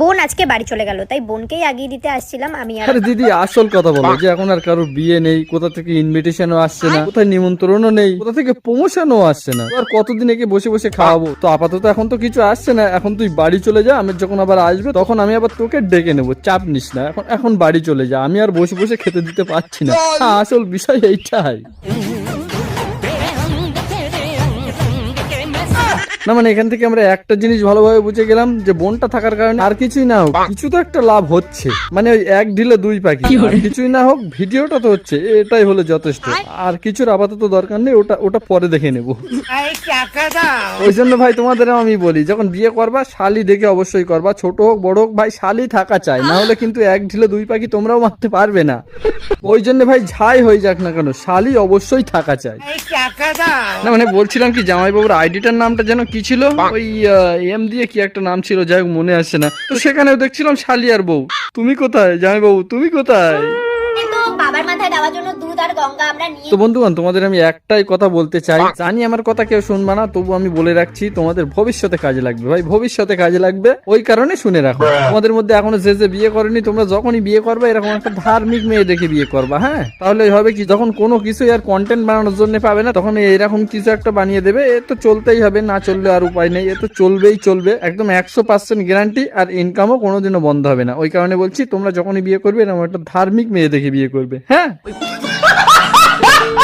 বোন আজকে বাড়ি চলে গেল, তাই বোনকেই আগিয়ে দিতে আসছিলাম আমি। আরে দিদি আসল কথা বলো যে এখন আর কারোর বিয়ে নেই, কোথা থেকে ইনভিটেশনও আসছে না, কোথায় নিমন্ত্রণও নেই, কোথা থেকে প্রমোশনও আসছে না, আর কতদিন একে বসে বসে খাওয়াবো। তো আপাতত এখন তো কিছু আসছে না, এখন তুই বাড়ি চলে যা, আমি যখন আবার আসবে তখন আমি আবার তোকে ডেকে নেবো, চাপ নিস না। এখন বাড়ি চলে যা, আমি আর বসে বসে খেতে দিতে পারছি না। আসল বিষয় এইটাই না, মানে এখান থেকে আমরা একটা জিনিস ভালোভাবে বুঝে গেলাম যে বোনটা থাকার কারণে আর কিছুই না হোক কিছু তো একটা লাভ হচ্ছে, মানে ওই এক ঢিলে দুই পাখি। আর কিছুই না হোক ভিডিওটা তো হচ্ছে, এটাই হলো যথেষ্ট। আর কিছুর আপাতত দরকার নেই, ওটা পরে দেখে নেব। ওই জন্য ভাই তোমাদের আমি বলি, যখন বিয়ে করবা শালি দেখে অবশ্যই করবা, ছোট হোক বড় হোক ভাই শালি থাকা চাই, না হলে কিন্তু এক ঢিলে দুই পাখি তোমরাও মারতে পারবে না। ওই জন্য ভাই যাই হয়ে যাক না কেন শালি অবশ্যই থাকা চাই। না মানে বলছিলাম কি, জামাইবাবুর আইডিটার নামটা যেন কি ছিল, ওই এম দিয়ে কি একটা নাম ছিল, যাই হোক মনে আসছে না। তো সেখানেও দেখছিলাম শালি আর বউ। তুমি কোথায় জামাইবাবু, তুমি কোথায়? বাবার মাথায় দেওয়ার জন্য দুধ আর গঙ্গা আমরা নিয়ে। তো বন্ধুগণ তোমাদের আমি একটাই কথা বলতে চাই, জানি আমার কথা কেউ শুনবা না, তবু আমি বলে রাখছি তোমাদের ভবিষ্যতে কাজে লাগবে ভাই, ভবিষ্যতে কাজে লাগবে, ওই কারণে শুনে রাখো। তোমাদের মধ্যে এখনো যে বিয়ে করেনি, তোমরা যখনই বিয়ে করবে এরকম একটা ধার্মিক মেয়ে দেখে বিয়ে করবা। হ্যাঁ, তাহলে হবে কি, যখন কোনো কিছু আর কন্টেন্ট বানানোর জন্য পাবে না, তখন এরকম কিছু একটা বানিয়ে দেবে। এ তো চলতেই হবে, না চললে আর উপায় নেই, এ তো চলবেই চলবে, একদম 100% গ্যারান্টি। আর ইনকামও কোনোদিনও বন্ধ হবে না। ওই কারণে বলছি তোমরা যখনই বিয়ে করবে এরকম একটা ধার্মিক মেয়ে দেখে বিয়ে করবে। হ্যাঁ।